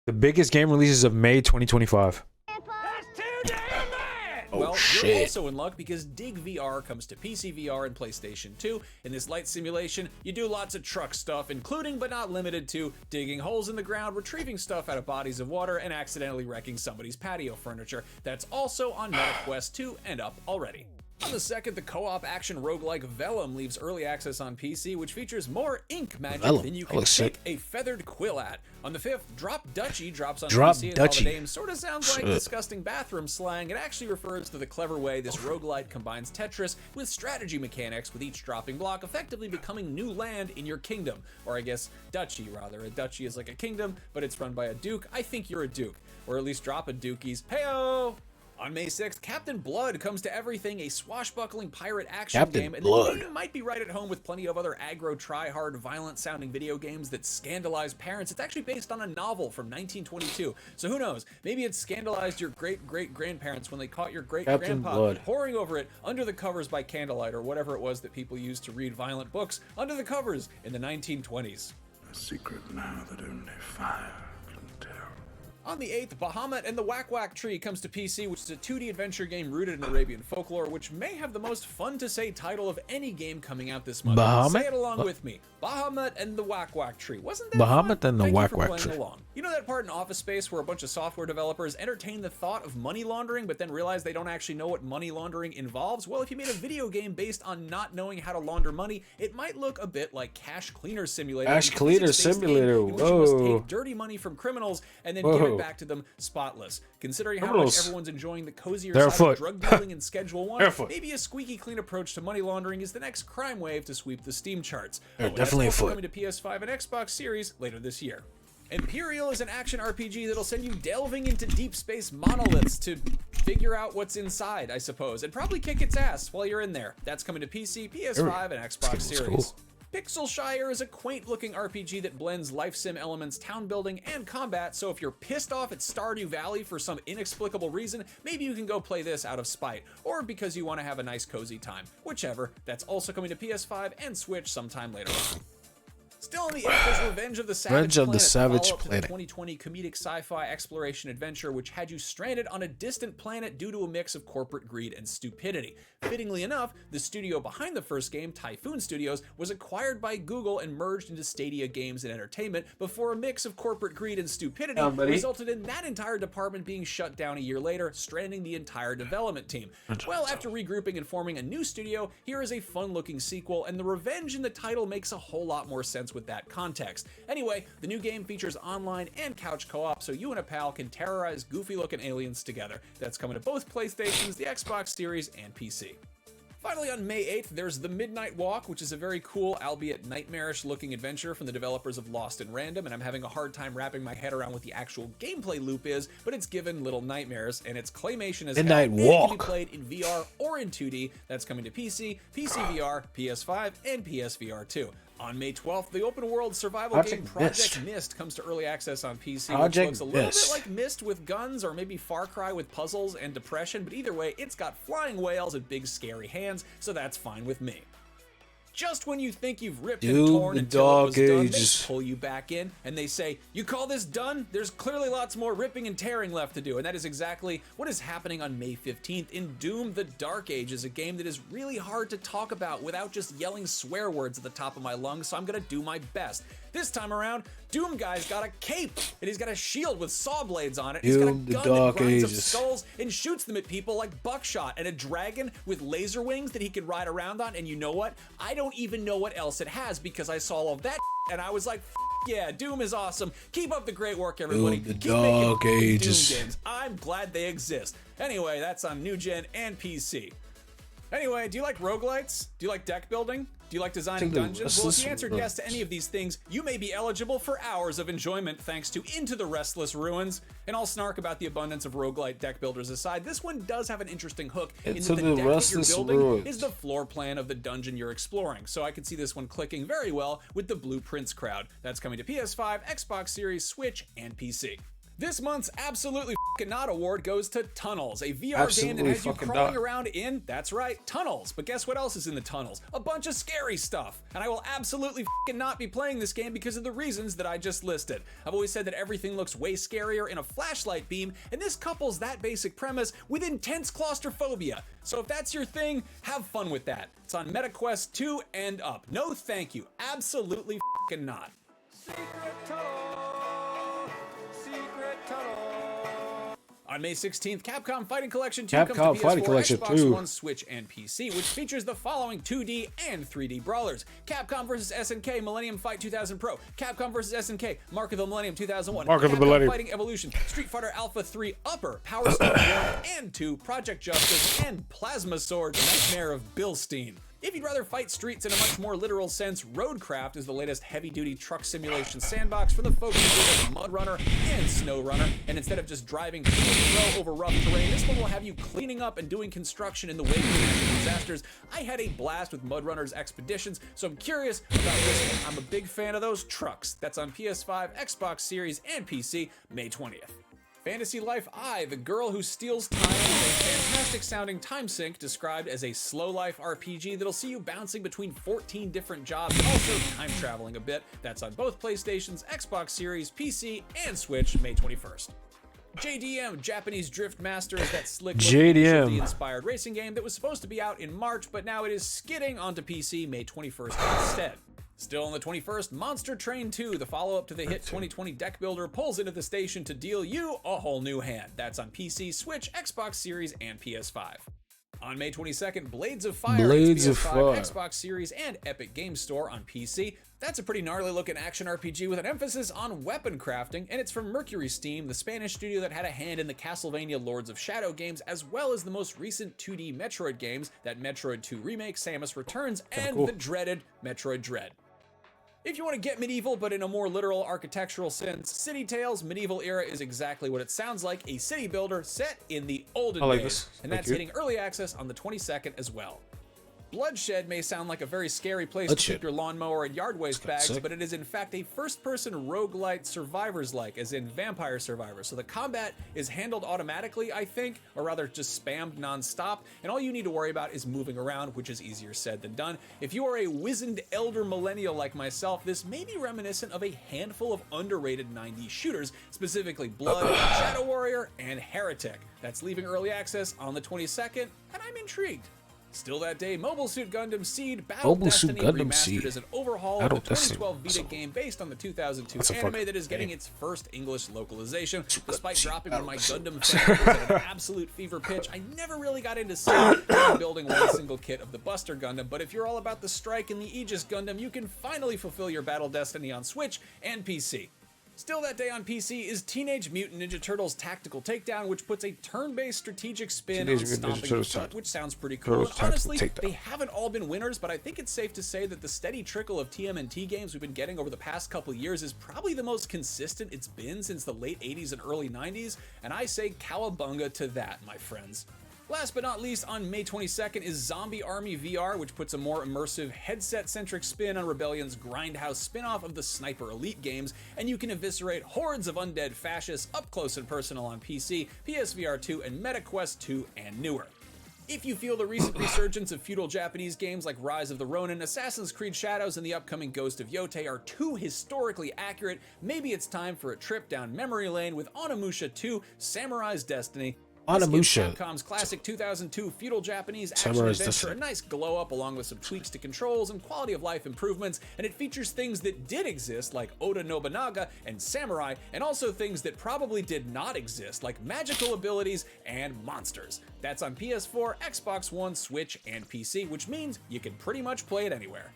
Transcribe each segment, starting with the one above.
The biggest game releases of May 2025. That's too damn bad! Oh, Well, shit. you're also in luck because Dig VR comes to PC VR and PlayStation 2. In this light simulation, you do lots of truck stuff, including but not limited to digging holes in the ground, retrieving stuff out of bodies of water, and accidentally wrecking somebody's patio furniture. That's also on MetaQuest 2 and up already. On the 2nd, the co-op action roguelike Vellum leaves early access on PC, which features more ink magic Vellum. than you That can looks shake sick. a feathered quill at. On the 5th, Drop Duchy drops on Drop PC, and Duchy. while the name sort of sounds like disgusting bathroom slang, it actually refers to the clever way this roguelite combines Tetris with strategy mechanics, with each dropping block effectively becoming new land in your kingdom. Or I guess duchy, rather. A duchy is like a kingdom, but it's run by a duke. I think you're a duke. Or at least drop a dookies. Heyo! On May 6th, Captain Blood comes to everything, a swashbuckling pirate action Captain game, and Blood. the name might be right at home with plenty of other aggro, try-hard, violent-sounding video games that scandalize parents. It's actually based on a novel from 1922, so who knows? Maybe it scandalized your great-great-grandparents when they caught your Captain great-grandpa Blood. poring over it under the covers by candlelight, or whatever it was that people used to read violent books under the covers in the 1920s. A secret now that only fire can tell. On the 8th, Bahamut and the Whack Whack Tree comes to PC, which is a 2D adventure game rooted in Arabian folklore, which may have the most fun-to-say title of any game coming out this month. Bahamut? Say it along with me. Bahamut and the Whack Whack Tree. Wasn't that Bahamut fun? and the Thank you Whack for Whack playing Tree. along. You know that part in Office Space where a bunch of software developers entertain the thought of money laundering, but then realize they don't actually know what money laundering involves? Well, if you made a video game based on not knowing how to launder money, it might look a bit like Cash Cleaner Simulator. Cash a Cleaner physics-based game Simulator, in which you must whoa. take dirty money from criminals and then give Whoa. it back to them spotless. Considering how Criminals. much everyone's enjoying the cozier Barefoot. side of drug dealing in Schedule 1, Barefoot. maybe a squeaky clean approach to money laundering is the next crime wave to sweep the Steam charts. Yeah, Oh, and definitely that's a also foot. coming to PS5 and Xbox Series later this year. Imperial is an action RPG that'll send you delving into deep space monoliths to figure out what's inside, I suppose, and probably kick its ass while you're in there. That's coming to PC, PS5, and Xbox Looks Series. cool. Pixelshire is a quaint-looking RPG that blends life sim elements, town building, and combat, so if you're pissed off at Stardew Valley for some inexplicable reason, maybe you can go play this out of spite, or because you want to have a nice cozy time. Whichever, that's also coming to PS5 and Switch sometime later on. Still on the 8th is Revenge of the Savage Revenge of the Planet, Savage follow-up to the Planet. 2020 comedic sci-fi exploration adventure which had you stranded on a distant planet due to a mix of corporate greed and stupidity. Fittingly enough, the studio behind the first game, Typhoon Studios, was acquired by Google and merged into Stadia Games and Entertainment before a mix of corporate greed and stupidity resulted in that entire department being shut down a year later, stranding the entire development team. Well, after regrouping and forming a new studio, here is a fun-looking sequel, and the revenge in the title makes a whole lot more sense with that context. Anyway, the new game features online and couch co-op, so you and a pal can terrorize goofy-looking aliens together. That's coming to both PlayStations, the Xbox Series, and PC. Finally, on May 8th, there's The Midnight Walk, which is a very cool, albeit nightmarish-looking adventure from the developers of Lost in Random, and I'm having a hard time wrapping my head around what the actual gameplay loop is, but it's given little nightmares, and it's claymation as Midnight hell, and it can be Walk. played in VR or in 2D. That's coming to PC, PC VR, PS5, and PSVR 2. On May 12th, the open-world survival game Project Project Mist. Mist comes to early access on PC, Project which looks a little Mist. bit like Myst with guns, or maybe Far Cry with puzzles and depression, but either way, it's got flying whales and big scary hands, so that's fine with me. Just when you think you've ripped and Dude, torn the until it was Dark done, Ages. they pull you back in and they say, "You call this done? There's clearly lots more ripping and tearing left to do." And that is exactly what is happening on May 15th in Doom: The Dark Ages, a game that is really hard to talk about without just yelling swear words at the top of my lungs, so I'm gonna do my best. This time around, Doom Guy's got a cape, and he's got a shield with saw blades on it. He's got a Doom: The gun Dark that grinds up Ages. skulls and shoots them at people like buckshot, and a dragon with laser wings that he can ride around on. And you know what? I don't even know what else it has because I saw all of that and I was like, yeah, Doom is awesome. Keep up the great work, everybody. Doom: The Keep Dark making Ages. Doom games. I'm glad they exist. Anyway, that's on new gen and PC. Anyway, do you like roguelites? Do you like deck building? Do you like designing the dungeons? Well, if you Restless answered yes to any of these things, you may be eligible for hours of enjoyment thanks to Into the Restless Ruins. And all snark about the abundance of roguelite deck builders aside, this one does have an interesting hook in Into that the the deck that you're Restless building Ruins. is the floor plan of the dungeon you're exploring. So I could see this one clicking very well with the Blueprints crowd. That's coming to PS5, Xbox Series, Switch, and PC. This month's absolutely Not award goes to Tunnels, a VR game that Absolutely has you fucking crawling not. around in, that's right, tunnels. But guess what else is in the tunnels? A bunch of scary stuff. And I will absolutely not be playing this game because of the reasons that I just listed. I've always said that everything looks way scarier in a flashlight beam, and this couples that basic premise with intense claustrophobia. So if that's your thing, have fun with that. It's on MetaQuest 2 and up. No thank you. Absolutely not. On May 16th, Capcom Fighting Collection 2 Capcom comes to Fighting PS4, Collection Xbox 2. One, Switch, and PC, which features the following 2D and 3D brawlers: Capcom vs. SNK Millennium Fight 2000 Pro, Capcom vs. SNK Mark of the Millennium 2001, Mark of the Capcom Millennium. Fighting Evolution, Street Fighter Alpha 3 Upper, Power Stone 1 and 2, Project Justice, and Plasma Sword Nightmare of Bilstein. If you'd rather fight streets in a much more literal sense, Roadcraft is the latest heavy-duty truck simulation sandbox for the folks who do like MudRunner and SnowRunner, and instead of just driving to and fro over rough terrain, this one will have you cleaning up and doing construction in the wake of natural disasters. I had a blast with MudRunner's expeditions, so I'm curious about this one. I'm a big fan of those trucks. That's on PS5, Xbox Series, and PC, May 20th. Fantasy Life I, The Girl Who Steals Time, is a fantastic sounding time sink described as a slow life RPG that'll see you bouncing between 14 different jobs and also time traveling a bit. That's on both PlayStations, Xbox Series, PC, and Switch, May 21st. JDM, Japanese Drift Master, is that slick JDM. inspired racing game that was supposed to be out in March, but now it is skidding onto PC May 21st instead. Still on the 21st, Monster Train 2, the follow-up to the hit 2020 deck builder, pulls into the station to deal you a whole new hand. That's on PC, Switch, Xbox Series, and PS5. On May 22nd, Blades of Fire, Blades of PS5, Fire. Xbox Series, and Epic Games Store on PC. That's a pretty gnarly looking action RPG with an emphasis on weapon crafting, and it's from Mercury Steam, the Spanish studio that had a hand in the Castlevania Lords of Shadow games, as well as the most recent 2D Metroid games, that Metroid 2 remake, Samus Returns, and cool. the dreaded Metroid Dread. If you want to get medieval, but in a more literal architectural sense, City Tales Medieval Era is exactly what it sounds like, a city builder set in the olden I like days. this. And Thank that's you. hitting early access on the 22nd as well. Bloodshed may sound like a very scary place to Bloodshed. keep your lawnmower and yard waste kinda bags, sick. but it is in fact a first-person roguelite survivors-like, as in Vampire Survivors. So the combat is handled automatically, I think, or rather just spammed non-stop, and all you need to worry about is moving around, which is easier said than done. If you are a wizened elder millennial like myself, this may be reminiscent of a handful of underrated 90s shooters, specifically Blood, Shadow Warrior, and Heretic. That's leaving early access on the 22nd, and I'm intrigued. Still that day, Mobile Suit Gundam Seed Battle Mobile Suit Destiny Gundam Remastered Seed. is an overhaul Battle of the Destiny. 2012 Vita So- game based on the 2002 That's a anime fucking that is getting game. its first English localization. Gundam Despite Seed. dropping one of my Battle Gundam fans at an absolute fever pitch, I never really got into Seed and building one single kit of the Buster Gundam, but if you're all about the Strike and the Aegis Gundam, you can finally fulfill your Battle Destiny on Switch and PC. Still that day on PC is Teenage Mutant Ninja Turtles Tactical Takedown, which puts a turn-based strategic spin Teenage on Mutant Ninja stomping the Turtles front, Tactical- which sounds pretty cool. Turtles And Tactical honestly, Takedown. they haven't all been winners, but I think it's safe to say that the steady trickle of TMNT games we've been getting over the past couple of years is probably the most consistent it's been since the late 80s and early 90s, and I say cowabunga to that, my friends. Last but not least, on May 22nd is Zombie Army VR, which puts a more immersive, headset-centric spin on Rebellion's Grindhouse spin-off of the Sniper Elite games, and you can eviscerate hordes of undead fascists up close and personal on PC, PSVR 2, and MetaQuest 2 and newer. If you feel the recent resurgence of feudal Japanese games like Rise of the Ronin, Assassin's Creed Shadows, and the upcoming Ghost of Yotei are too historically accurate, maybe it's time for a trip down memory lane with Onimusha 2, Samurai's Destiny. This gives Onimusha. Capcom's classic 2002 feudal Japanese action Samurai's adventure a Destiny. nice glow up along with some tweaks to controls and quality of life improvements, and it features things that did exist like Oda Nobunaga and Samurai, and also things that probably did not exist like magical abilities and monsters. That's on PS4, Xbox One, Switch, and PC, which means you can pretty much play it anywhere.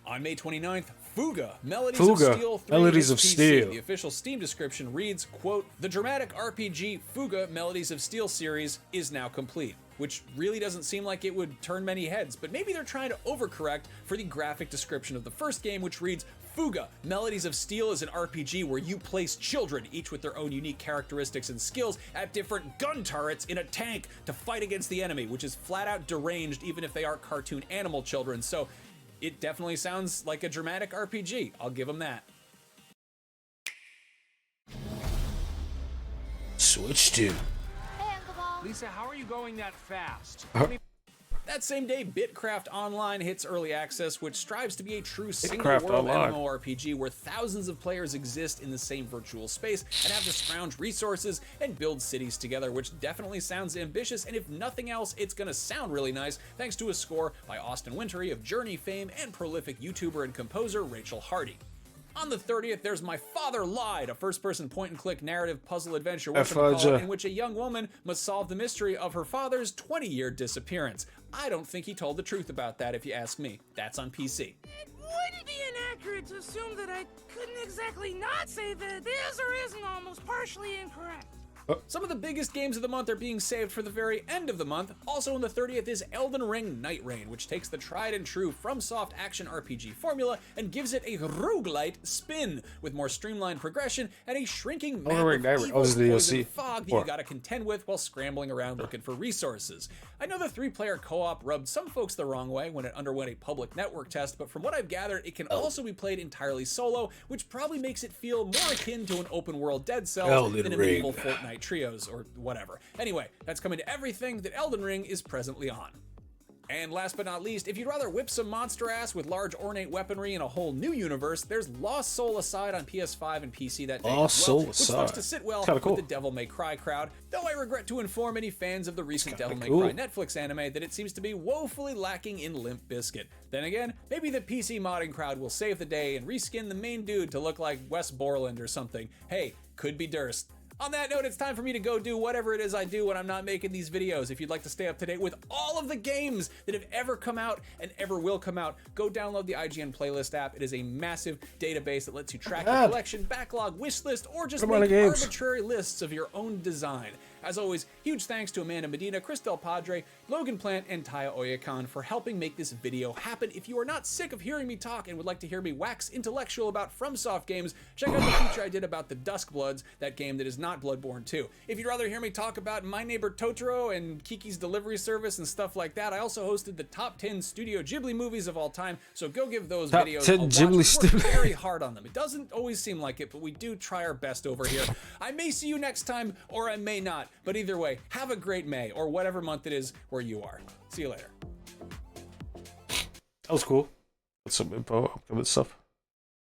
On May 29th, Fuga, Melodies of Fuga, Steel 3 Melodies hits of PC. Steel. The official Steam description reads, quote, "The dramatic RPG Fuga Melodies of Steel series is now complete," which really doesn't seem like it would turn many heads, but maybe they're trying to overcorrect for the graphic description of the first game, which reads, Fuga, Melodies of Steel is an RPG where you place children, each with their own unique characteristics and skills, at different gun turrets in a tank to fight against the enemy, which is flat out deranged even if they are cartoon animal children, so it definitely sounds like a dramatic RPG. I'll give them that. Switch to. Lisa, how are you going that fast? That same day, Bitcraft Online hits early access, which strives to be a true Bitcraft single-world Online. MMORPG where thousands of players exist in the same virtual space and have to scrounge resources and build cities together, which definitely sounds ambitious, and if nothing else, it's gonna sound really nice thanks to a score by Austin Wintory of Journey fame and prolific YouTuber and composer Rachel Hardy. On the 30th, there's My Father Lied, a first-person point-and-click narrative puzzle adventure in which a young woman must solve the mystery of her father's 20-year disappearance. I don't think he told the truth about that, if you ask me. That's on PC. It wouldn't be inaccurate to assume that I couldn't exactly not say that is or isn't almost partially incorrect. Some of the biggest games of the month are being saved for the very end of the month. Also on the 30th is Elden Ring Night Rain, which takes the tried and true FromSoft action RPG formula and gives it a roguelite spin with more streamlined progression and a shrinking map Ring Night of Rain. evil This is the poison DLC. fog that you gotta contend with while scrambling around looking for resources. I know the 3-player co-op rubbed some folks the wrong way when it underwent a public network test, but from what I've gathered, it can also be played entirely solo, which probably makes it feel more akin to an open world Dead Cells Elden than a Ring. medieval Fortnite Trios or whatever. Anyway, that's coming to everything that Elden Ring is presently on. And last but not least, if you'd rather whip some monster ass with large ornate weaponry in a whole new universe, there's Lost Soul Aside on PS5 and PC that day Lost as well, Soul which Aside. looks to sit well Kinda with cool. the Devil May Cry crowd, though I regret to inform any fans of the recent Devil May cool. Cry Netflix anime that it seems to be woefully lacking in Limp Bizkit. Then again, maybe the PC modding crowd will save the day and reskin the main dude to look like Wes Borland or something. Hey, could be Durst. On that note, it's time for me to go do whatever it is I do when I'm not making these videos. If you'd like to stay up to date with all of the games that have ever come out and ever will come out, go download the IGN Playlist app. It is a massive database that lets you track your collection, backlog, wish list, or just Come on, make games. arbitrary lists of your own design. As always, huge thanks to Amanda Medina, Chris Del Padre, Logan Plant, and Taya Oyakan for helping make this video happen. If you are not sick of hearing me talk and would like to hear me wax intellectual about FromSoft games, check out the feature I did about the Duskbloods, that game that is not Bloodborne 2. If you'd rather hear me talk about My Neighbor Totoro and Kiki's Delivery Service and stuff like that, I also hosted the top 10 Studio Ghibli movies of all time, so go give those Top videos 10 a watch. Ghibli We work studios. very hard on them. It doesn't always seem like it, but we do try our best over here. I may see you next time, or I may not, but either way, have a great May, or whatever month it is where you are. See you later. That was cool. With some info, upcoming stuff.